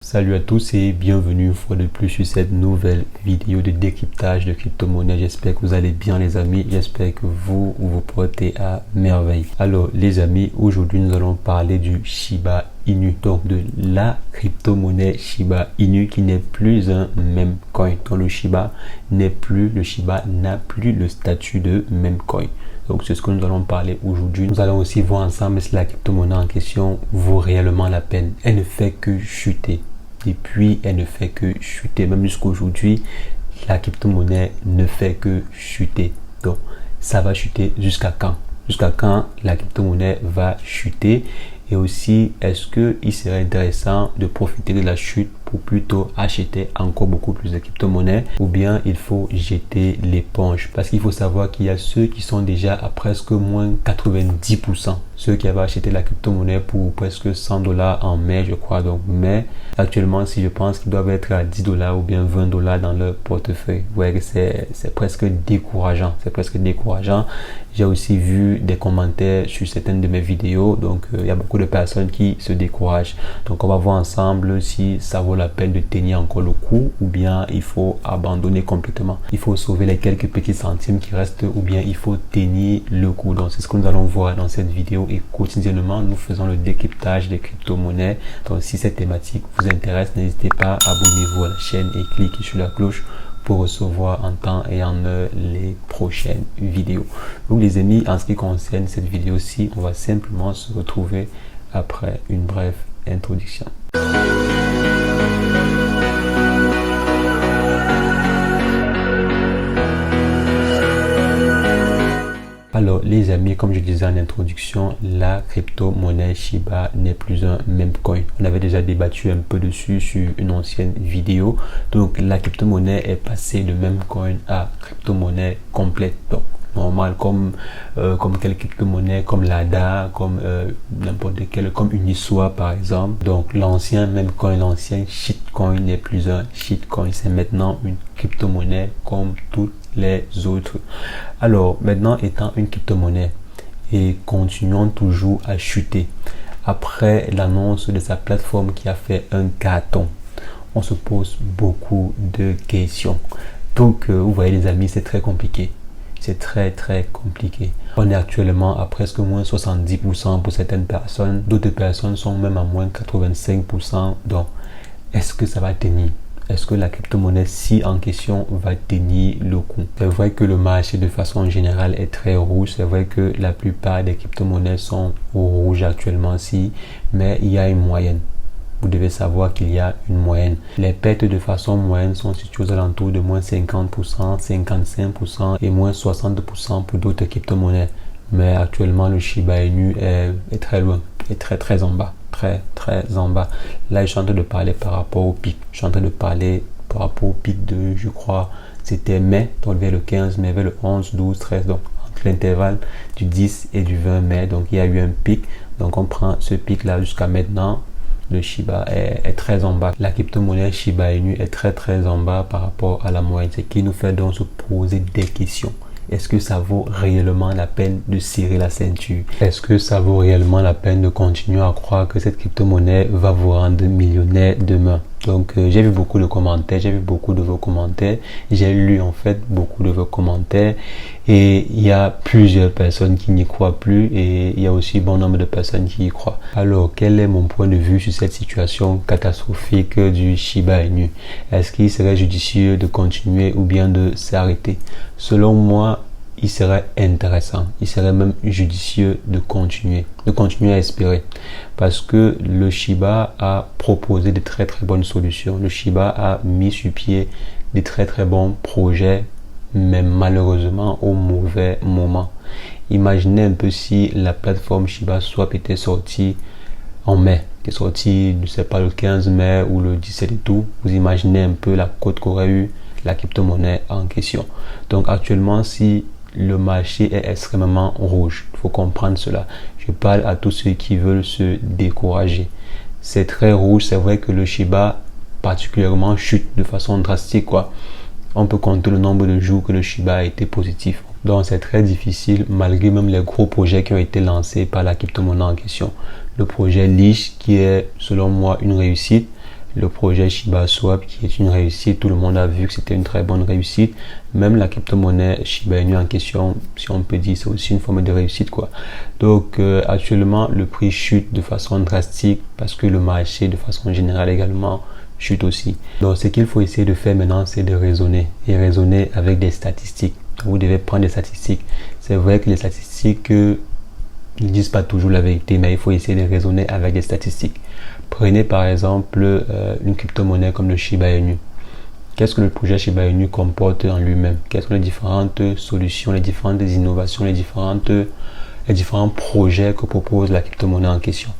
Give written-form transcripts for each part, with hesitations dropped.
Salut à tous et bienvenue une fois de plus sur cette nouvelle vidéo de décryptage de crypto-monnaie. J'espère que vous allez bien les amis, j'espère que vous vous portez à merveille. Alors les amis, aujourd'hui nous allons parler du Shiba Inu, donc de la crypto-monnaie Shiba Inu qui n'est plus un meme coin. Donc le Shiba n'a plus le statut de meme coin. Donc c'est ce que nous allons parler aujourd'hui. Nous allons aussi voir ensemble si la crypto-monnaie en question vaut réellement la peine. Elle ne fait que chuter. Depuis, elle ne fait que chuter. Même jusqu'à aujourd'hui, la crypto-monnaie ne fait que chuter. Donc, ça va chuter jusqu'à quand? Jusqu'à quand la crypto-monnaie va chuter? Et aussi, est-ce qu'il serait intéressant de profiter de la chute pour plutôt acheter encore beaucoup plus de crypto-monnaies, ou bien il faut jeter l'éponge? Parce qu'il faut savoir qu'il y a ceux qui sont déjà à presque moins 90%. Ceux qui avaient acheté la crypto-monnaie pour presque 100 $ en mai, je crois. Donc, mais actuellement, si je pense qu'ils doivent être à 10 $ ou bien 20 $ dans leur portefeuille, vous voyez que c'est presque décourageant. C'est presque décourageant. J'ai aussi vu des commentaires sur certaines de mes vidéos. Donc, il y a beaucoup de personnes qui se découragent. Donc, on va voir ensemble si ça vaut la peine de tenir encore le coup ou bien il faut abandonner complètement. Il faut sauver les quelques petits centimes qui restent ou bien il faut tenir le coup. Donc, c'est ce que nous allons voir dans cette vidéo et quotidiennement, nous faisons le décryptage des crypto-monnaies. Donc, si cette thématique vous intéresse, n'hésitez pas, abonnez-vous à la chaîne et cliquez sur la cloche pour recevoir en temps et en heure les prochaines vidéos. Donc les amis, en ce qui concerne cette vidéo-ci, on va simplement se retrouver après une brève introduction. Alors les amis, comme je disais en introduction, la crypto-monnaie Shiba n'est plus un meme coin. On avait déjà débattu un peu dessus sur une ancienne vidéo. Donc la crypto-monnaie est passée de meme coin à crypto-monnaie complète. Donc normal comme quelques crypto-monnaies comme l'ADA, comme n'importe quelle, comme Uniswap par exemple. Donc l'ancien meme coin, l'ancien shitcoin n'est plus un shitcoin, c'est maintenant une crypto-monnaie comme toutes les autres. Alors maintenant, étant une crypto-monnaie et continuant toujours à chuter après l'annonce de sa plateforme qui a fait un carton, on se pose beaucoup de questions. Donc vous voyez les amis, c'est très compliqué. C'est très compliqué. On est actuellement à presque moins 70% pour certaines personnes. D'autres personnes sont même à moins 85%. Donc, est-ce que ça va tenir? Est-ce que la crypto-monnaie si en question va tenir le coup? C'est vrai que le marché de façon générale est très rouge. C'est vrai que la plupart des crypto-monnaies sont au rouge actuellement, si, mais il y a une moyenne. Vous devez savoir qu'il y a une moyenne. Les pertes de façon moyenne sont situées aux alentours de moins 50%, 55% et moins 60% pour d'autres crypto-monnaies. Mais actuellement, le Shiba Inu est très loin, est très en bas. Très en bas. Là, je suis en train de parler par rapport au pic. Je suis en train de parler par rapport au pic de, je crois, c'était mai, donc vers le 15 mai, vers le 11, 12, 13, donc entre l'intervalle du 10 et du 20 mai. Donc, il y a eu un pic. Donc, on prend ce pic-là jusqu'à maintenant. Le Shiba est très en bas. La crypto-monnaie Shiba Inu est très en bas par rapport à la moyenne. Ce qui nous fait donc se poser des questions. Est-ce que ça vaut réellement la peine de serrer la ceinture? Est-ce que ça vaut réellement la peine de continuer à croire que cette crypto-monnaie va vous rendre millionnaire demain? Donc, j'ai vu beaucoup de commentaires, j'ai vu beaucoup de vos commentaires, j'ai lu en fait beaucoup de vos commentaires et il y a plusieurs personnes qui n'y croient plus et il y a aussi bon nombre de personnes qui y croient. Alors, quel est mon point de vue sur cette situation catastrophique du Shiba Inu? Est-ce qu'il serait judicieux de continuer ou bien de s'arrêter? Selon moi, il serait intéressant, il serait même judicieux de continuer à espérer. Parce que le Shiba a proposé de très bonnes solutions. Le Shiba a mis sur pied des très bons projets, mais malheureusement au mauvais moment. Imaginez un peu si la plateforme Shiba Swap était sortie en mai, qui est sortie, je ne sais pas, le 15 mai ou le 17 et tout. Vous imaginez un peu la cote qu'aurait eu la crypto-monnaie en question. Donc actuellement, si le marché est extrêmement rouge, il faut comprendre cela. Je parle à tous ceux qui veulent se décourager. C'est très rouge, c'est vrai que le Shiba particulièrement chute de façon drastique, quoi. On peut compter le nombre de jours que le Shiba a été positif. Donc c'est très difficile malgré même les gros projets qui ont été lancés par la crypto-monnaie en question. Le projet Leash qui est selon moi une réussite. le projet Shiba Swap qui est une réussite. Tout le monde a vu que c'était une très bonne réussite. Même la crypto-monnaie Shiba Inu en question, si on peut dire, c'est aussi une forme de réussite, quoi. Donc actuellement, le prix chute de façon drastique parce que le marché de façon générale également chute aussi. Donc ce qu'il faut essayer de faire maintenant, c'est de raisonner et raisonner avec des statistiques. Vous devez prendre des statistiques. C'est vrai que les statistiques ne disent pas toujours la vérité, mais il faut essayer de raisonner avec des statistiques. Prenez par exemple une crypto-monnaie comme le Shiba Inu. Qu'est-ce que le projet Shiba Inu comporte en lui-même? Quelles sont les différentes solutions, les différentes innovations, les différents projets que propose la crypto-monnaie en question?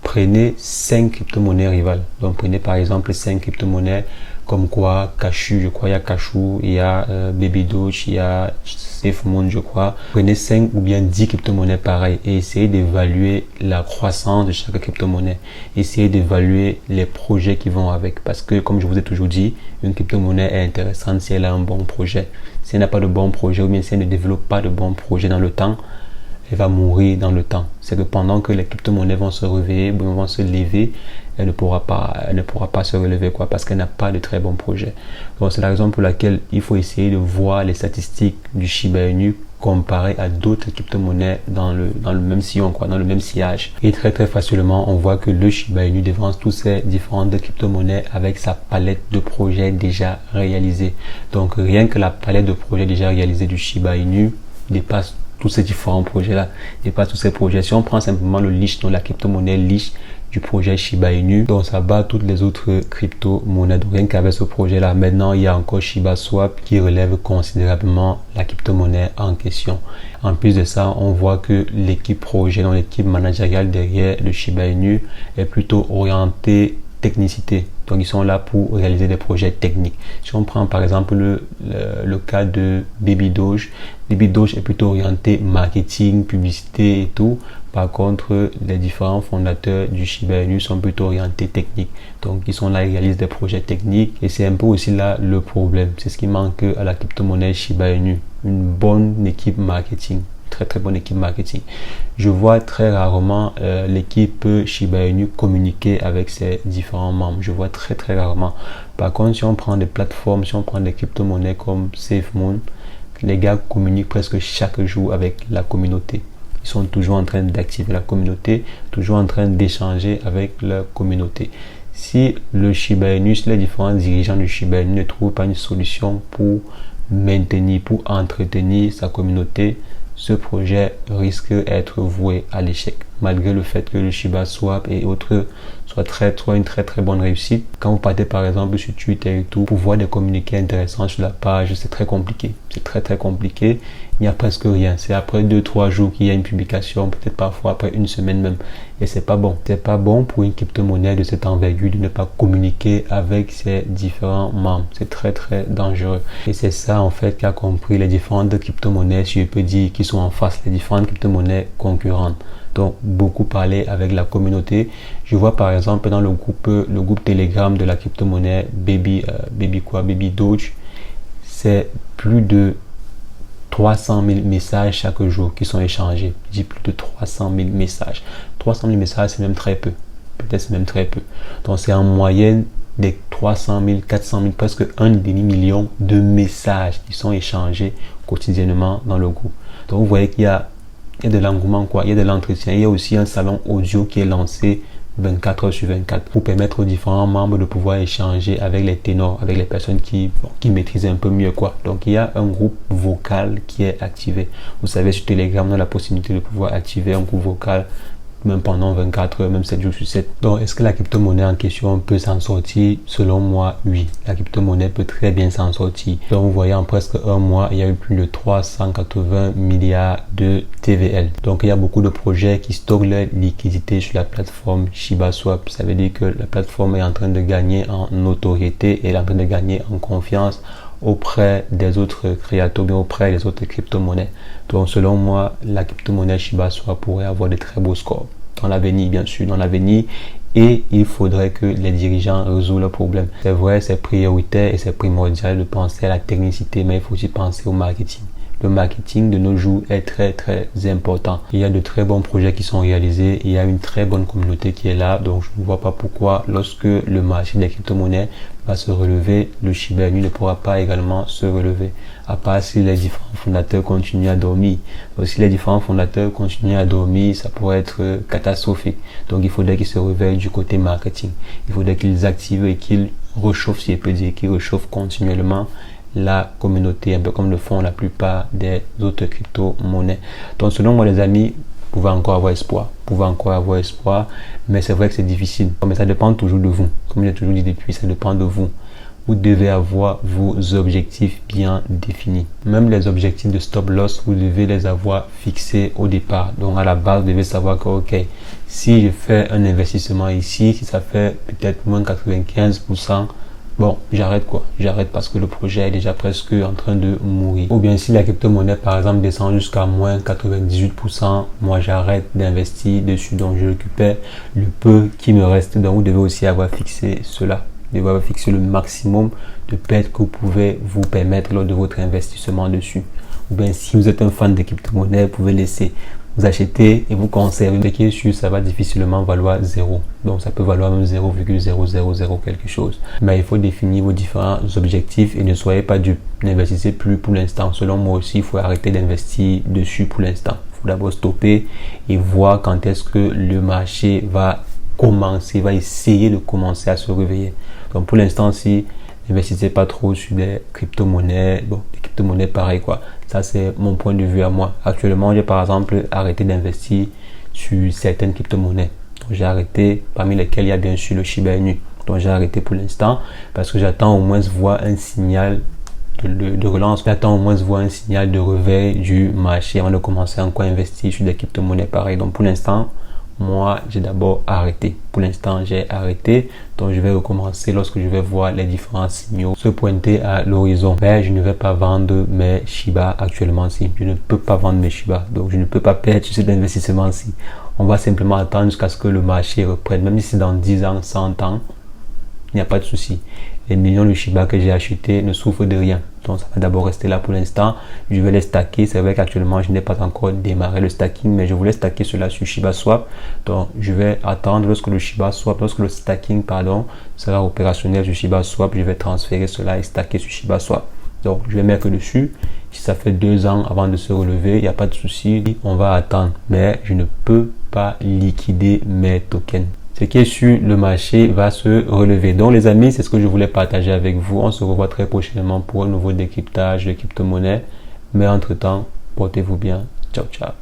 Prenez 5 crypto-monnaies rivales. Donc prenez par exemple 5 crypto-monnaies comme quoi Cashu, je crois, il y a Cashu, il y a Baby Doge, il y a SafeMoon, je crois. Prenez 5 ou bien 10 crypto-monnaies pareilles et essayez d'évaluer la croissance de chaque crypto-monnaie. Essayez d'évaluer les projets qui vont avec. Parce que, comme je vous ai toujours dit, une crypto-monnaie est intéressante si elle a un bon projet. Si elle n'a pas de bon projet ou bien si elle ne développe pas de bon projet dans le temps, elle va mourir dans le temps. C'est que pendant que les crypto-monnaies vont se réveiller, vont se lever, elle ne pourra pas se relever, quoi, parce qu'elle n'a pas de très bons projets. Donc c'est la raison pour laquelle il faut essayer de voir les statistiques du Shiba Inu comparées à d'autres crypto-monnaies dans le même sillon, quoi, dans le même sillage. Et très facilement, on voit que le Shiba Inu devance tous ces différentes crypto-monnaies avec sa palette de projets déjà réalisés. Donc rien que la palette de projets déjà réalisés du Shiba Inu dépasse tous ces différents projets-là, et pas tous ces projets. Si on prend simplement le leash, donc la crypto-monnaie leash du projet Shiba Inu, donc ça bat toutes les autres crypto-monnaies. Donc rien qu'avec ce projet-là, maintenant il y a encore Shiba Swap qui relève considérablement la crypto-monnaie en question. En plus de ça, on voit que l'équipe projet, donc l'équipe managériale derrière le Shiba Inu est plutôt orientée technicité. Donc ils sont là pour réaliser des projets techniques. Si on prend par exemple le cas de Baby Doge est plutôt orienté marketing, publicité et tout. Par contre, les différents fondateurs du Shiba Inu sont plutôt orientés techniques. Donc ils sont là, ils réalisent des projets techniques et c'est un peu aussi là le problème. C'est ce qui manque à la crypto-monnaie Shiba Inu. Une bonne équipe marketing. Très bonne équipe marketing. Je vois très rarement l'équipe Shiba Inu communiquer avec ses différents membres. Je vois très rarement. Par contre, si on prend des plateformes, si on prend des crypto-monnaies comme SafeMoon, les gars communiquent presque chaque jour avec la communauté. Ils sont toujours en train d'activer la communauté, toujours en train d'échanger avec la communauté. Si le Shiba Inu, si les différents dirigeants du Shiba Inu ne trouvent pas une solution pour maintenir, pour entretenir sa communauté, ce projet risque d'être voué à l'échec, malgré le fait que le Shiba Swap et autres soient une très bonne réussite. Quand vous partez par exemple sur Twitter et tout, pour voir des communiqués intéressants sur la page, c'est très compliqué. C'est très compliqué. Il n'y a presque rien. C'est après 2-3 jours qu'il y a une publication, peut-être parfois après une semaine même. Et c'est pas bon. C'est pas bon pour une crypto-monnaie de cette envergure de ne pas communiquer avec ses différents membres. C'est très dangereux. Et c'est ça en fait qu'a compris les différentes crypto-monnaies, si je peux dire, qui sont en face, les différentes crypto-monnaies concurrentes. Donc beaucoup parler avec la communauté. Je vois par exemple dans le groupe Telegram de la crypto-monnaie Baby Doge, c'est plus de 300 000 messages chaque jour qui sont échangés. Je dis plus de 300 000 messages. 300 000 messages, c'est même très peu. Peut-être c'est même très peu. Donc c'est en moyenne des 300 000, 400 000, presque 1,5 million de messages qui sont échangés quotidiennement dans le groupe. Donc vous voyez qu'il y a de l'engouement, quoi. Il y a de l'entretien. Il y a aussi un salon audio qui est lancé 24 heures sur 24 pour permettre aux différents membres de pouvoir échanger avec les ténors, avec les personnes qui maîtrisent un peu mieux, quoi. Donc il y a un groupe vocal qui est activé. Vous savez, sur Telegram, on a la possibilité de pouvoir activer un groupe vocal même pendant 24 heures, même 7 jours sur 7. Donc, est-ce que la crypto-monnaie en question peut s'en sortir? Selon moi, oui. La crypto-monnaie peut très bien s'en sortir. Donc, vous voyez, en presque un mois, il y a eu plus de 380 milliards de TVL. Donc, il y a beaucoup de projets qui stockent leur liquidité sur la plateforme Shiba Swap. Ça veut dire que la plateforme est en train de gagner en notoriété et elle est en train de gagner en confiance auprès des autres créateurs, bien auprès des autres crypto-monnaies. Donc selon moi, la crypto-monnaie Shiba Swap pourrait avoir de très beaux scores dans l'avenir, bien sûr, dans l'avenir, et il faudrait que les dirigeants résolvent le problème. C'est vrai, c'est prioritaire et c'est primordial de penser à la technicité, mais il faut aussi penser au marketing. le marketing de nos jours est très important. Il y a de très bons projets qui sont réalisés, il y a une très bonne communauté qui est là, donc je ne vois pas pourquoi lorsque le marché des crypto-monnaies va se relever, le Shiba Inu ne pourra pas également se relever, à part si les différents fondateurs continuent à dormir. Donc, si les différents fondateurs continuent à dormir, ça pourrait être catastrophique. Donc il faudrait qu'ils se réveillent du côté marketing. Il faudrait qu'ils activent et qu'ils réchauffent, si je peux dire, qu'ils réchauffent continuellement la communauté, un peu comme le font la plupart des autres crypto-monnaies. Donc selon moi les amis, vous pouvez encore avoir espoir, mais c'est vrai que c'est difficile. Mais ça dépend toujours de vous. Comme j'ai toujours dit depuis, ça dépend de vous. Vous devez avoir vos objectifs bien définis. Même les objectifs de stop loss, vous devez les avoir fixés au départ. Donc à la base, vous devez savoir que ok, si je fais un investissement ici, si ça fait peut-être moins 95%, bon, j'arrête parce que le projet est déjà presque en train de mourir. Ou bien si la crypto-monnaie par exemple descend jusqu'à moins 98%, moi j'arrête d'investir dessus. Donc je récupère le peu qui me reste. Donc vous devez aussi avoir fixé cela. Vous devez avoir fixé le maximum de pertes que vous pouvez vous permettre lors de votre investissement dessus. Ou bien si vous êtes un fan de crypto-monnaie, vous pouvez laisser. Vous achetez et vous conservez. Ce qui est sûr, ça va difficilement valoir 0. Donc ça peut valoir même 0,000 quelque chose. Mais il faut définir vos différents objectifs et ne soyez pas dupes. N'investissez plus pour l'instant. Selon moi aussi, il faut arrêter d'investir dessus pour l'instant. Il faut d'abord stopper et voir quand est-ce que le marché va essayer de commencer à se réveiller. Donc pour l'instant, si n'investissez pas trop sur des crypto-monnaies. Bon, des crypto-monnaies pareil quoi. Ça c'est mon point de vue à moi. Actuellement, j'ai par exemple arrêté d'investir sur certaines crypto-monnaies. Donc j'ai arrêté, parmi lesquelles il y a bien sûr le Shiba Inu. Donc j'ai arrêté pour l'instant parce que j'attends au moins voir un signal de relance. J'attends au moins voir un signal de réveil du marché avant de commencer encore à investir sur des crypto-monnaies pareil. Donc pour l'instant, moi, j'ai d'abord arrêté. Pour l'instant, j'ai arrêté. Donc, je vais recommencer lorsque je vais voir les différents signaux se pointer à l'horizon. Mais je ne vais pas vendre mes Shiba actuellement. Si je ne peux pas vendre mes Shiba. Donc, je ne peux pas perdre sur cet investissement-ci. On va simplement attendre jusqu'à ce que le marché reprenne. Même si c'est dans 10 ans, 100 ans, il n'y a pas de souci. Les millions de Shiba que j'ai achetés ne souffrent de rien. Donc ça va d'abord rester là pour l'instant. Je vais les stacker. C'est vrai qu'actuellement je n'ai pas encore démarré le stacking, mais je voulais stacker cela sur Shiba Swap. Donc je vais attendre lorsque le stacking sera opérationnel sur Shiba Swap. Je vais transférer cela et stacker sur Shiba Swap. Donc je vais mettre dessus. Si ça fait 2 ans avant de se relever, il n'y a pas de souci. On va attendre. Mais je ne peux pas liquider mes tokens. Ce qui est sûr, le marché va se relever. Donc les amis, c'est ce que je voulais partager avec vous. On se revoit très prochainement pour un nouveau décryptage de crypto-monnaie. Mais entre-temps, portez-vous bien. Ciao, ciao.